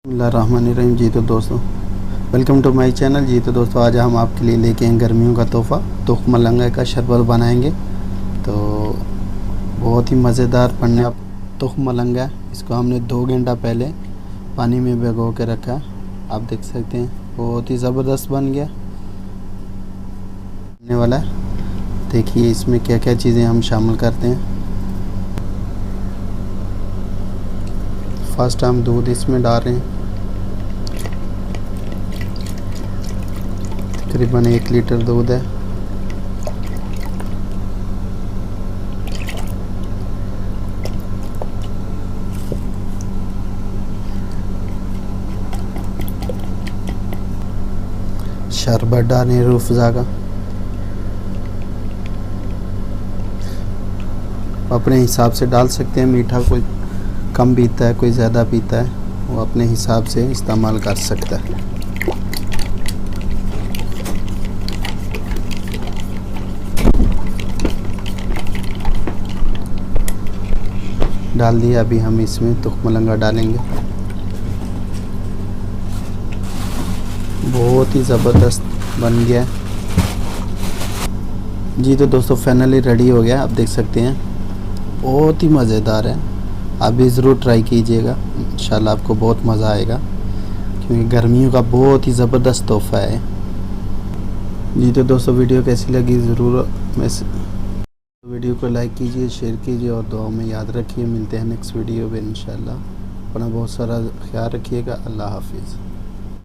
बिस्मिल्लाहिर्रहमानिर्रहीम। जी तो दोस्तों, वेलकम टू माय चैनल। जी तो दोस्तों, आज हम आपके लिए लेके आए गर्मियों का तोहफ़ा तुख मलंगा का शरबत बनाएंगे। तो बहुत ही मज़ेदार पड़ने आप तुख मलंगा, इसको हमने 2 घंटा पहले पानी में भिगो के रखा। आप देख सकते हैं बहुत ही ज़बरदस्त बन गया बनने वाला है। देखिए इसमें क्या क्या चीज़ें हम शामिल करते हैं। फर्स्ट हम दूध इसमें डाल रहे हैं, तकरीबन 1 लीटर दूध है। शरबत डालें रूह अफ़ज़ा का, अपने हिसाब से डाल सकते हैं। मीठा कोई कम पीता है, कोई ज़्यादा पीता है, वो अपने हिसाब से इस्तेमाल कर सकता है। डाल दिया। अभी हम इसमें तुख मलंगा डालेंगे। बहुत ही ज़बरदस्त बन गया। जी तो दोस्तों, फाइनली रेडी हो गया। आप देख सकते हैं बहुत ही मज़ेदार है। आप भी ज़रूर ट्राई कीजिएगा, इंशाल्लाह आपको बहुत मज़ा आएगा, क्योंकि गर्मियों का बहुत ही ज़बरदस्त तोहफ़ा है। जी तो दोस्तों, वीडियो कैसी लगी ज़रूर वीडियो को लाइक कीजिए, शेयर कीजिए और दुआ में याद रखिए। मिलते हैं नेक्स्ट वीडियो में इंशाल्लाह। अपना बहुत सारा ख्याल रखिएगा। अल्लाह हाफिज़।